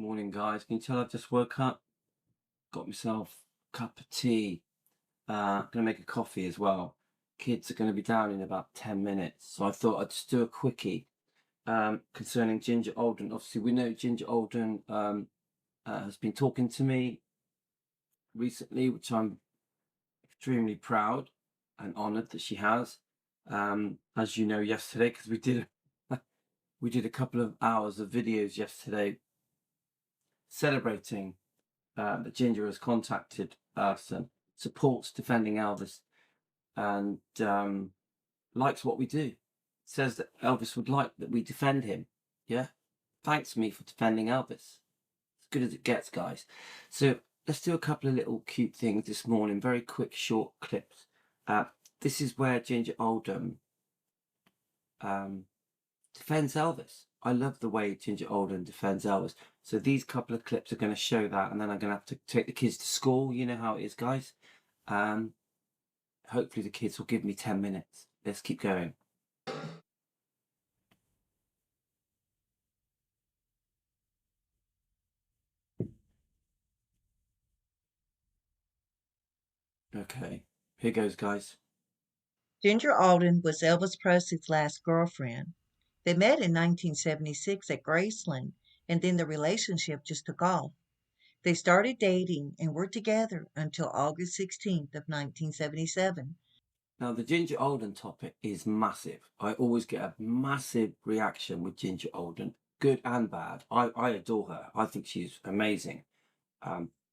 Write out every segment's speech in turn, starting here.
Morning, guys. Can you tell I've just woke up? Got myself a cup of tea. Gonna make a coffee as well. Kids are gonna be down in about 10 minutes, so I thought I'd just do a quickie concerning Ginger Alden. Obviously, we know Ginger Alden has been talking to me recently, which I'm extremely proud and honoured that she has. As you know, yesterday, because we did a couple of hours of videos yesterday celebrating that Ginger has contacted us and supports defending Elvis and likes what we do. Says that Elvis would like that we defend him. Yeah. Thanks me for defending Elvis. As good as it gets, guys. So let's do a couple of little cute things this morning. Very quick, short clips. This is where Ginger Oldham defends Elvis. I love the way Ginger Alden defends Elvis. So these couple of clips are going to show that, and then I'm going to have to take the kids to school. You know how it is, guys. Hopefully the kids will give me 10 minutes. Let's keep going. Okay, here goes, guys. Ginger Alden was Elvis Presley's last girlfriend. They met in 1976 at Graceland, and then the relationship just took off. They started dating and were together until August 16th of 1977. Now, the Ginger Alden topic is massive. I always get a massive reaction with Ginger Alden, good and bad. I adore her. I think she's amazing.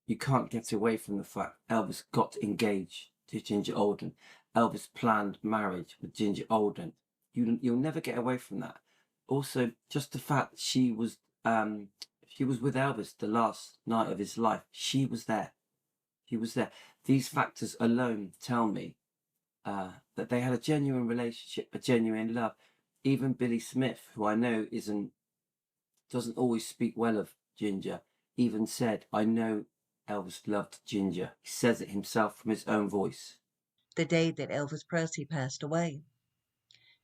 You can't get away from the fact Elvis got engaged to Ginger Alden. Elvis planned marriage with Ginger Alden. You'll never get away from that. Also, just the fact she was with Elvis the last night of his life. She was there. She was there. These factors alone tell me that they had a genuine relationship, a genuine love. Even Billy Smith, who I know doesn't always speak well of Ginger, even said, "I know Elvis loved Ginger." He says it himself from his own voice. The day that Elvis Presley passed away.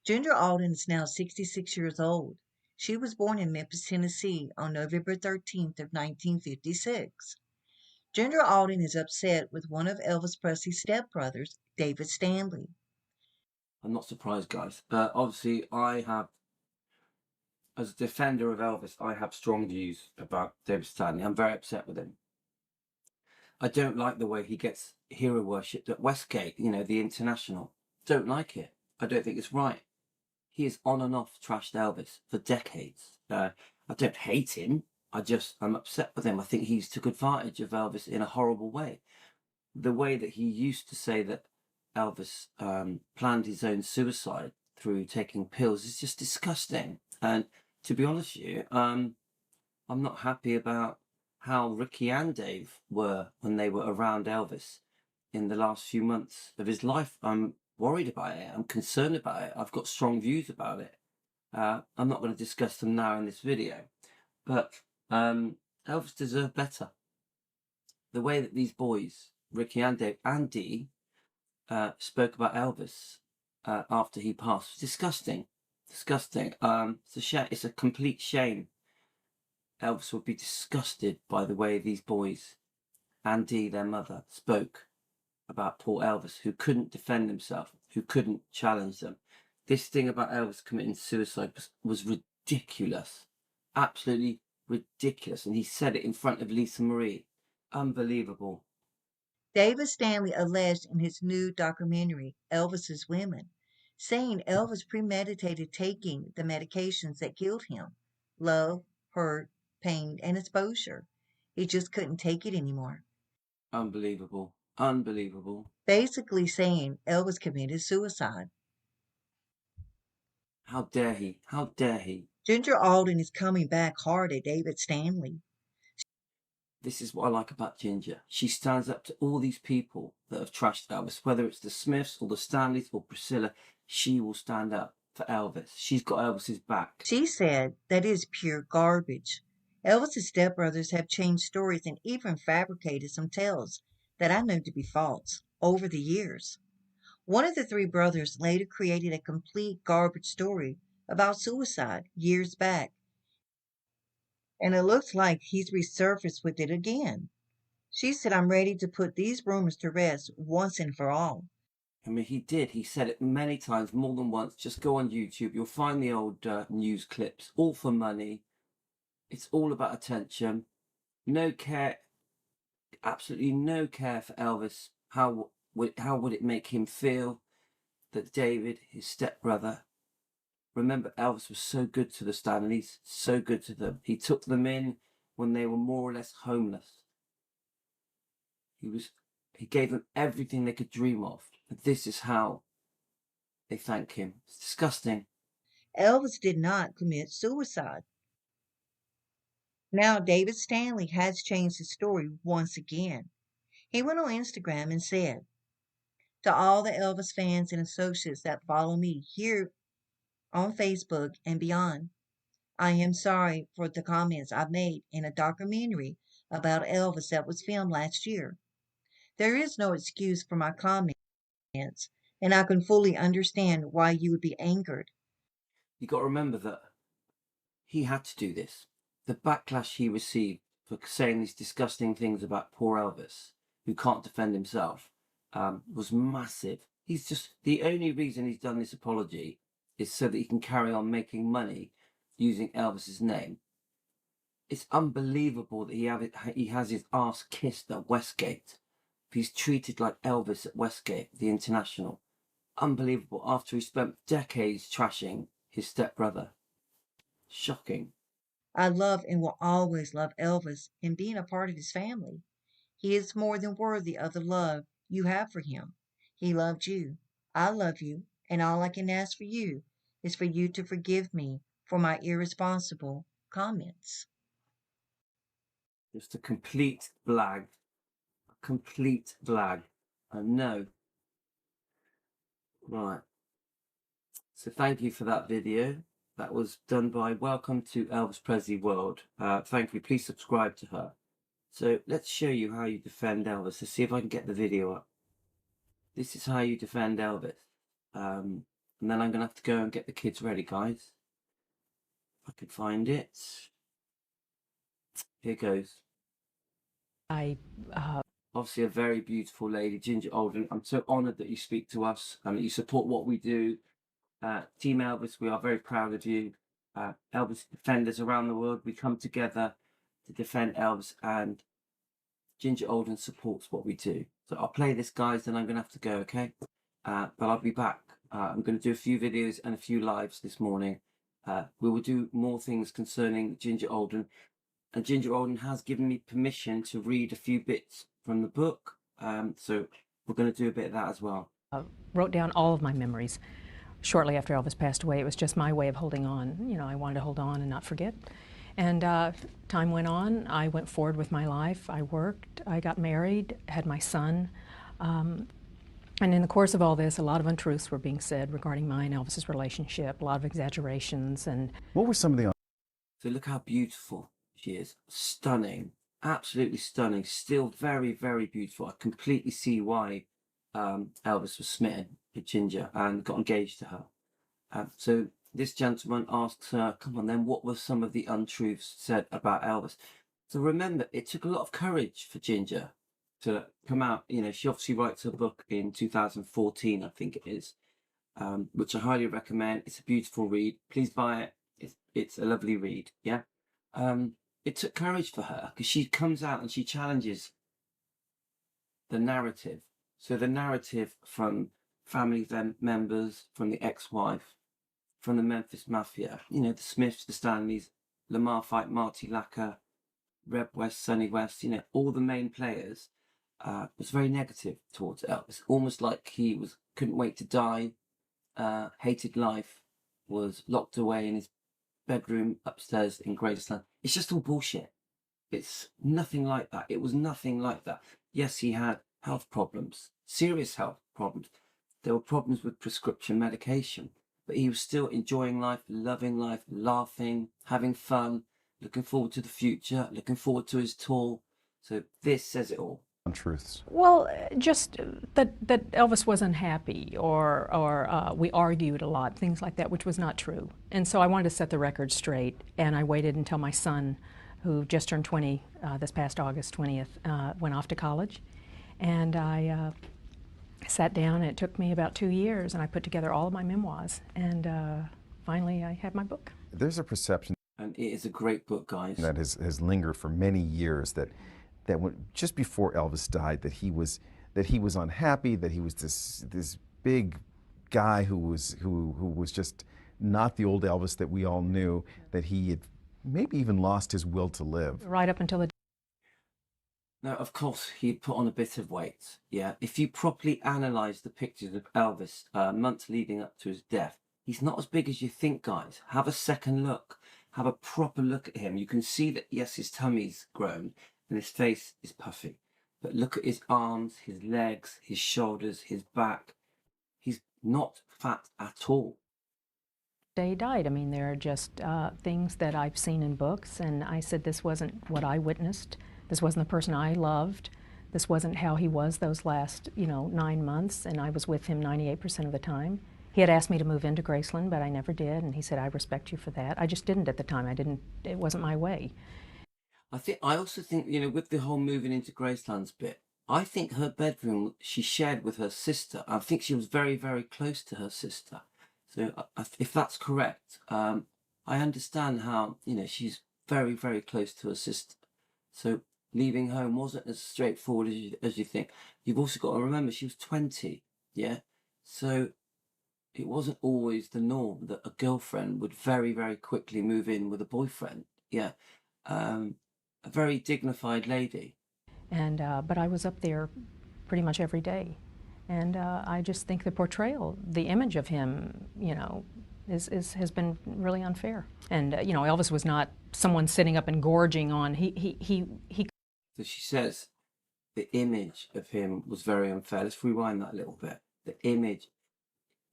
Ginger Alden is now 66 years old. She was born in Memphis, Tennessee on November 13th of 1956. Ginger Alden is upset with one of Elvis Presley's stepbrothers, David Stanley. I'm not surprised, guys. Obviously, as a defender of Elvis, I have strong views about David Stanley. I'm very upset with him. I don't like the way he gets hero worshipped at Westgate, the International. Don't like it. I don't think it's right. He is on and off trashed Elvis for decades. I don't hate him. I'm upset with him. I think he's took advantage of Elvis in a horrible way. The way that he used to say that Elvis planned his own suicide through taking pills is just disgusting. And to be honest with you, I'm not happy about how Ricky and Dave were when they were around Elvis in the last few months of his life. I'm worried about it. I'm concerned about it. I've got strong views about it. I'm not going to discuss them now in this video, but Elvis deserved better. The way that these boys, Ricky and Dave and Dee, spoke about Elvis after he passed was disgusting. Disgusting. It's a shame. It's a complete shame. Elvis would be disgusted by the way these boys and Dee, their mother, spoke about poor Elvis, who couldn't defend himself, who couldn't challenge them. This thing about Elvis committing suicide was ridiculous. Absolutely ridiculous. And he said it in front of Lisa Marie. Unbelievable. David Stanley alleged in his new documentary, Elvis's Women, saying Elvis premeditated taking the medications that killed him: love, hurt, pain, and exposure. He just couldn't take it anymore. Unbelievable. Unbelievable. Basically saying Elvis committed suicide. How dare he? How dare he? Ginger Alden is coming back hard at David Stanley. This is what I like about Ginger. She stands up to all these people that have trashed Elvis, whether it's the Smiths or the Stanleys or Priscilla. She will stand up for Elvis. She's got Elvis's back. She said that is pure garbage. Elvis's stepbrothers have changed stories and even fabricated some tales that I know to be false over the years. One of the three brothers later created a complete garbage story about suicide years back. and it looks like he's resurfaced with it again. She said, I'm ready to put these rumors to rest once and for all. I mean, he did. He said it many times, more than once. Just go on YouTube. You'll find the old news clips, all for money. It's all about attention. No care, absolutely no care for Elvis. How would it make him feel that David, his stepbrother, remember Elvis was so good to the Stanleys, so good to them. He took them in when they were more or less homeless. He gave them everything they could dream of. But this is how they thank him. It's disgusting. Elvis did not commit suicide. Now, David Stanley has changed his story once again. He went on Instagram and said, to all the Elvis fans and associates that follow me here on Facebook and beyond, I am sorry for the comments I made in a documentary about Elvis that was filmed last year. There is no excuse for my comments, and I can fully understand why you would be angered. You got to remember that he had to do this. The backlash he received for saying these disgusting things about poor Elvis, who can't defend himself, was massive. He's just, the only reason he's done this apology is so that he can carry on making money using Elvis's name. It's unbelievable that he has his arse kissed at Westgate. He's treated like Elvis at Westgate, the International. Unbelievable, after he spent decades trashing his stepbrother. Shocking. I love and will always love Elvis and being a part of his family. He is more than worthy of the love you have for him. He loved you. I love you. And all I can ask for you is for you to forgive me for my irresponsible comments. Just a complete blag. A complete blag. I know. Right. So thank you for that video. That was done by Welcome to Elvis Presley World. Thank you. Please subscribe to her. So let's show you how you defend Elvis. Let's see if I can get the video up. This is how you defend Elvis. And then I'm going to have to go and get the kids ready, guys. If I can find it. Here goes. Obviously a very beautiful lady, Ginger Alden. I'm so honoured that you speak to us and that you support what we do. Team Elvis, we are very proud of you. Elvis defenders around the world, we come together to defend Elvis, and Ginger Alden supports what we do. So I'll play this, guys, then I'm going to have to go, okay? But I'll be back. I'm going to do a few videos and a few lives this morning. We will do more things concerning Ginger Alden. And Ginger Alden has given me permission to read a few bits from the book. So we're going to do a bit of that as well. Wrote down all of my memories shortly after Elvis passed away. It was just my way of holding on. You know, I wanted to hold on and not forget. And time went on. I went forward with my life. I worked. I got married, had my son. And in the course of all this, a lot of untruths were being said regarding mine and Elvis's relationship, a lot of exaggerations. And what were some of the... So look how beautiful she is. Stunning. Absolutely stunning. Still very, very beautiful. I completely see why Elvis was smitten with Ginger and got engaged to her. So this gentleman asks her, come on then, what were some of the untruths said about Elvis? So remember, it took a lot of courage for Ginger to come out. You know, she obviously writes a book in 2014, I think it is, which I highly recommend. It's a beautiful read. Please buy it. It's a lovely read, yeah? It took courage for her because she comes out and she challenges the narrative. So the narrative from family members, from the ex-wife, from the Memphis Mafia, you know, the Smiths, the Stanleys, Lamar Fight, Marty Lacker, Reb West, Sonny West, you know, all the main players, was very negative towards Elvis. Almost like he couldn't wait to die, hated life, was locked away in his bedroom upstairs in Graceland. It's just all bullshit. It's nothing like that. It was nothing like that. Yes, he had health problems, serious health problems. There were problems with prescription medication, but he was still enjoying life, loving life, laughing, having fun, looking forward to the future, looking forward to his tour. So this says it all. Untruths? well, just that Elvis was unhappy, or we argued a lot, things like that, which was not true. And so I wanted to set the record straight, and I waited until my son who just turned 20 this past August 20th, went off to college. And I sat down, and it took me about 2 years, and I put together all of my memoirs. And finally, I have my book. There's a perception, and it is a great book, guys. that has lingered for many years, that when, just before Elvis died, that he was unhappy, that he was this big guy who was just not the old Elvis that we all knew, that he had maybe even lost his will to live. Right up until the Now, of course, he had put on a bit of weight, yeah. If you properly analyse the pictures of Elvis months leading up to his death, he's not as big as you think, guys. Have a second look. Have a proper look at him. You can see that, yes, his tummy's grown and his face is puffy. But look at his arms, his legs, his shoulders, his back. He's not fat at all. day he died. I mean, there are just things that I've seen in books, and I said this wasn't what I witnessed. This wasn't the person I loved. This wasn't how he was those last, 9 months, and I was with him 98% of the time. He had asked me to move into Graceland, but I never did, and he said, I respect you for that. I just didn't at the time. It wasn't my way. I also think, with the whole moving into Graceland's bit, I think her bedroom she shared with her sister. I think she was very, very close to her sister. So if that's correct, I understand how, she's very, very close to her sister. So leaving home wasn't as straightforward as you think. You've also got to remember she was 20, yeah? So it wasn't always the norm that a girlfriend would very, very quickly move in with a boyfriend, yeah? A very dignified lady. And but I was up there pretty much every day, and I just think the portrayal, the image of him, has been really unfair. And Elvis was not someone sitting up and gorging on. He. So she says the image of him was very unfair. Let's rewind that a little bit. The image,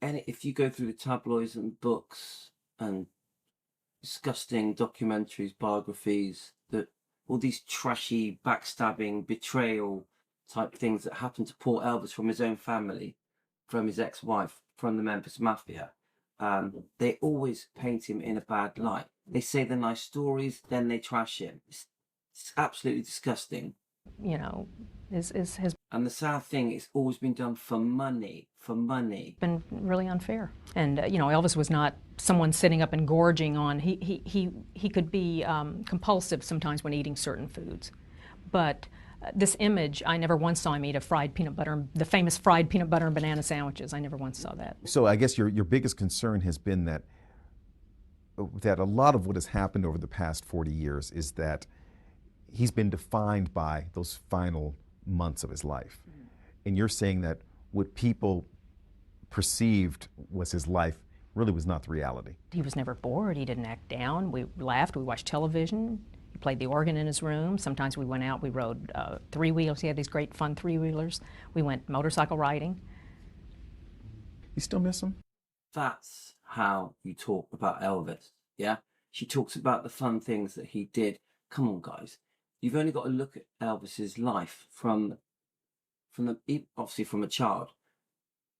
and if you go through the tabloids and books and disgusting documentaries, biographies, that all these trashy, backstabbing, betrayal type things that happened to poor Elvis from his own family, from his ex-wife, from the Memphis Mafia, they always paint him in a bad light. They say the nice stories, then they trash him. It's absolutely disgusting. Has And the sad thing, it's always been done for money, been really unfair. And Elvis was not someone sitting up and gorging on. He could be compulsive sometimes when eating certain foods, but this image, I never once saw him eat the famous fried peanut butter and banana sandwiches. I never once saw that. So I guess your biggest concern has been that a lot of what has happened over the past 40 years is that he's been defined by those final months of his life. And you're saying that what people perceived was his life really was not the reality. He was never bored. He didn't act down. We laughed. We watched television. He played the organ in his room. Sometimes we went out. We rode three-wheelers. He had these great fun three-wheelers. We went motorcycle riding. You still miss him? That's how you talk about Elvis, yeah? She talks about the fun things that he did. Come on, guys. You've only got to look at Elvis's life from obviously from a child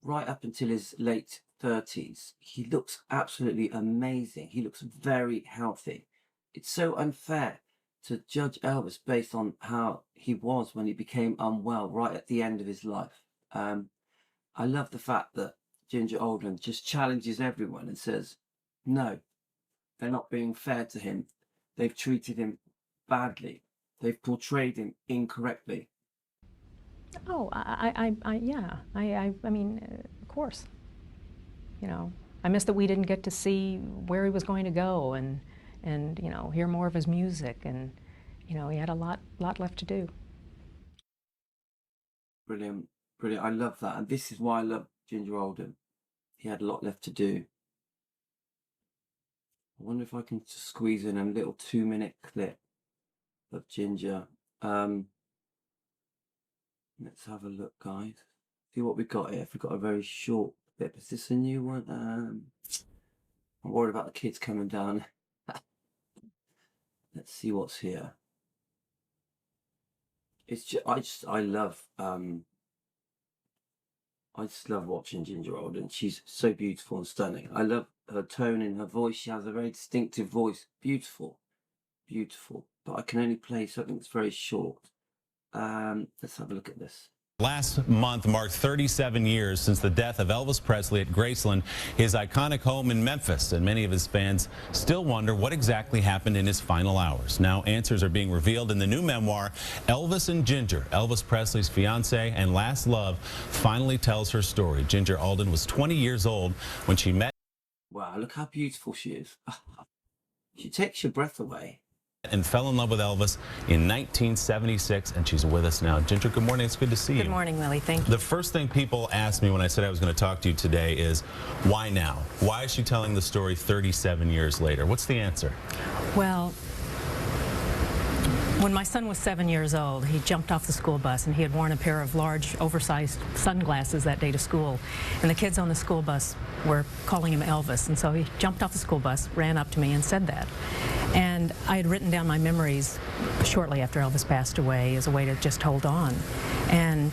right up until his late 30s. He looks absolutely amazing. He looks very healthy. It's so unfair to judge Elvis based on how he was when he became unwell right at the end of his life. I love the fact that Ginger Alden just challenges everyone and says, no, they're not being fair to him. They've treated him badly. They've portrayed him incorrectly. Oh, yeah. I mean, of course. I miss that we didn't get to see where he was going to go and hear more of his music, and he had a lot left to do. Brilliant, brilliant. I love that, and this is why I love Ginger Alden. He had a lot left to do. I wonder if I can squeeze in a little 2-minute clip of Ginger. Let's have a look, guys. See what we got here. We've got a very short clip. Is this a new one? I'm worried about the kids coming down. Let's see what's here. It's just I just love watching Ginger Alden. She's so beautiful and stunning. I love her tone in her voice. She has a very distinctive voice. Beautiful, beautiful. but I can only play something that's very short. Let's have a look at this. Last month marked 37 years since the death of Elvis Presley at Graceland, his iconic home in Memphis, and many of his fans still wonder what exactly happened in his final hours. Now answers are being revealed in the new memoir, Elvis and Ginger, Elvis Presley's fiancée and last love, finally tells her story. Ginger Alden was 20 years old when she met. Wow, look how beautiful she is. She takes your breath away. And fell in love with Elvis in 1976, and she's with us now. Ginger, good morning. It's good to see you. Good morning, Willie. Thank you. The first thing people asked me when I said I was going to talk to you today is, why now? Why is she telling the story 37 years later? What's the answer? Well, when my son was 7 years old, he jumped off the school bus, and he had worn a pair of large, oversized sunglasses that day to school. And the kids on the school bus were calling him Elvis. And so he jumped off the school bus, ran up to me, and said that. And I had written down my memories shortly after Elvis passed away as a way to just hold on. And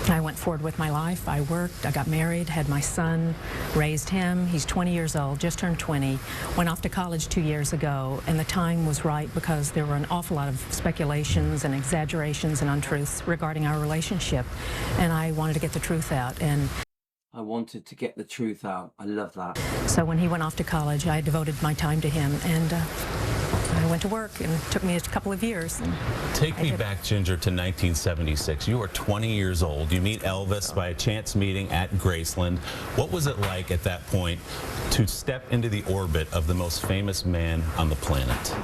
I went forward with my life. I worked, I got married, had my son, raised him. He's 20 years old, just turned 20. Went off to college 2 years ago, and the time was right because there were an awful lot of speculations and exaggerations and untruths regarding our relationship. And I wanted to get the truth out. And I wanted to get the truth out. I love that. so when he went off to college, I devoted my time to him, and I went to work, and it took me a couple of years. And Take me back, Ginger, to 1976. You are 20 years old. You meet Elvis by a chance meeting at Graceland. What was it like at that point to step into the orbit of the most famous man on the planet?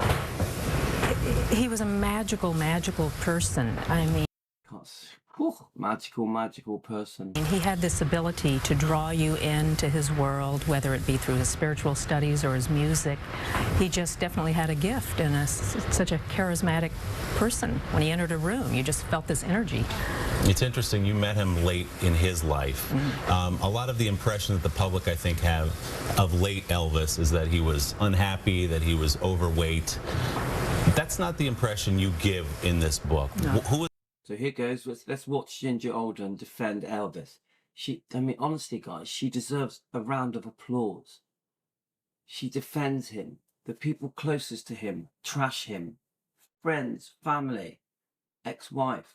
he was a magical, magical person. I mean, Magical person. he had this ability to draw you into his world, whether it be through his spiritual studies or his music. He just definitely had a gift, and such a charismatic person. When he entered a room, you just felt this energy. It's interesting, you met him late in his life. Mm-hmm. A lot of the impression that the public, I think, have of late Elvis is that he was unhappy, that he was overweight. That's not the impression you give in this book. No. Who is So here goes. Let's watch Ginger Alden defend Elvis. I mean, honestly, guys, she deserves a round of applause. She defends him. The people closest to him trash him. Friends, family, ex-wife,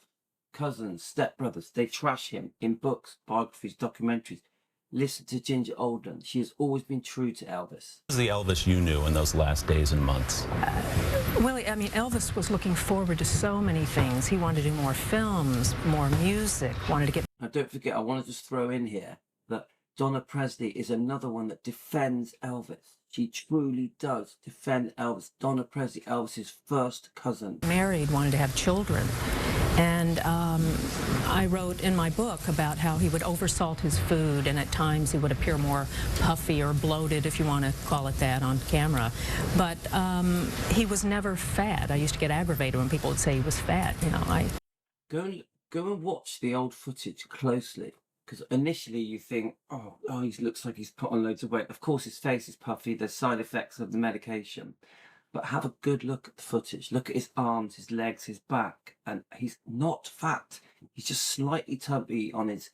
cousins, stepbrothers, they trash him in books, biographies, documentaries. Listen to Ginger Alden. She has always been true to Elvis. the Elvis you knew in those last days and months? Willie, I mean, Elvis was looking forward to so many things. He wanted to do more films, more music, wanted to get... Now, don't forget, I want to just throw in here that Donna Presley is another one that defends Elvis. She truly does defend Elvis. Donna Presley, Elvis's first cousin. Married, wanted to have children. And I wrote in my book about how he would oversalt his food, and at times he would appear more puffy or bloated, if you want to call it that, on camera. But he was never fat. I used to get aggravated when people would say he was fat. You know, Go and watch the old footage closely, because initially you think, oh, he looks like he's put on loads of weight. Of course, his face is puffy. There's side effects of the medication. But have a good look at the footage. Look at his arms, his legs, his back. And he's not fat. He's just slightly tubby on his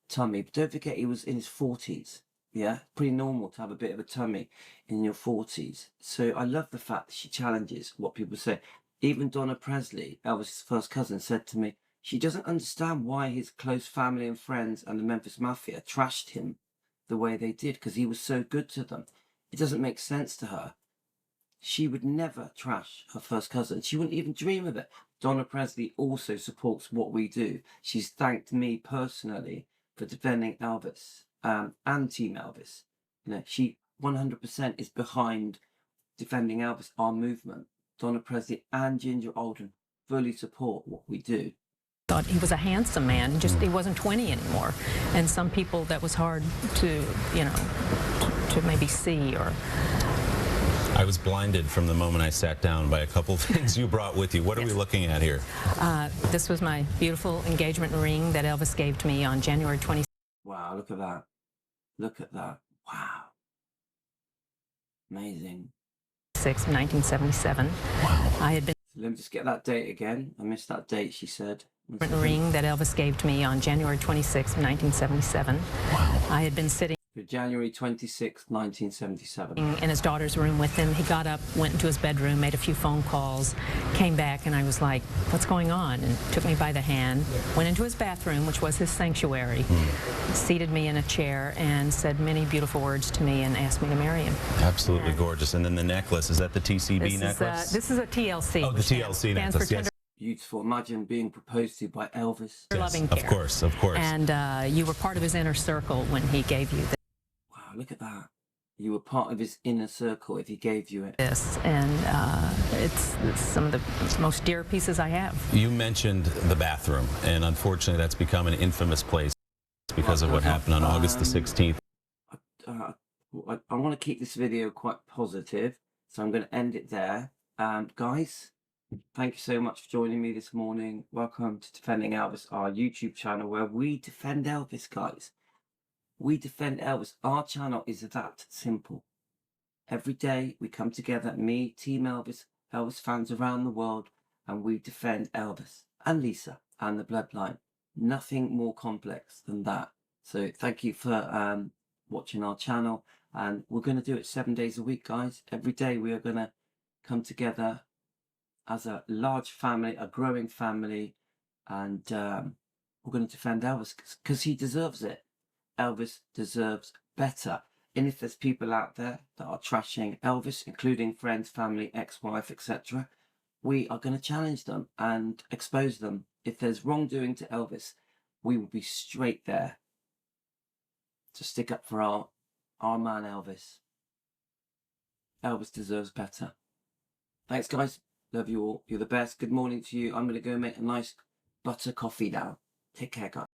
tummy. But don't forget, he was in his 40s. Yeah, pretty normal to have a bit of a tummy in your 40s. So I love the fact that she challenges what people say. Even Donna Presley, Elvis's first cousin, said to me, she doesn't understand why his close family and friends and the Memphis Mafia trashed him the way they did, because he was so good to them. It doesn't make sense to her. She would never trash her first cousin. She wouldn't even dream of it. Donna Presley also supports what we do. She's thanked me personally for defending Elvis and Team Elvis. You know, she 100% is behind defending Elvis, our movement. Donna Presley and Ginger Alden fully support what we do. thought he was a handsome man, just he wasn't 20 anymore. And some people, that was hard to, you know, to maybe see. Or I was blinded from the moment I sat down by a couple of things you brought with you. What are we looking at here? This was my beautiful engagement ring that Elvis gave to me on January 26th. Wow, look at that. Look at that. Wow. Amazing. 1977. Wow. I had been Let me just get that date again. I missed that date, she said. ring that Elvis gave to me on January 26th, 1977. Wow. I had been sitting. January 26, 1977. In his daughter's room with him. He got up, went into his bedroom, made a few phone calls, came back, and I was like, what's going on? And took me by the hand, went into his bathroom, which was his sanctuary, seated me in a chair, and said many beautiful words to me and asked me to marry him. Absolutely gorgeous. And then the necklace, is that the TCB necklace? This is a TLC. Oh, the TLC necklace, yes. Beautiful. Imagine being proposed to by Elvis. Yes, Loving of care. course, of course. And you were part of his inner circle when he gave you Wow, look at that. You were part of his inner circle if he gave you it. this, and it's some of the most dear pieces I have. You mentioned the bathroom, and unfortunately that's become an infamous place because of what happened on August the 16th. I want to keep this video quite positive, so I'm going to end it there. Guys, thank you so much for joining me this morning. Welcome to Defending Elvis, our YouTube channel where we defend Elvis, guys. We defend Elvis. Our channel is that simple. Every day we come together, me, Team Elvis, Elvis fans around the world, and we defend Elvis and Lisa and the bloodline. Nothing more complex than that. So thank you for watching our channel, and we're going to do it 7 days a week, guys. Every day we are going to come together as a large family, a growing family, and we're going to defend Elvis because he deserves it. Elvis deserves better. And if there's people out there that are trashing Elvis, including friends, family, ex-wife, etc., we are going to challenge them and expose them. If there's wrongdoing to Elvis, we will be straight there to stick up for our man Elvis. Elvis deserves better. Thanks, guys. Love you all. You're the best. Good morning to you. I'm going to go make a nice butter coffee now. Take care, guys.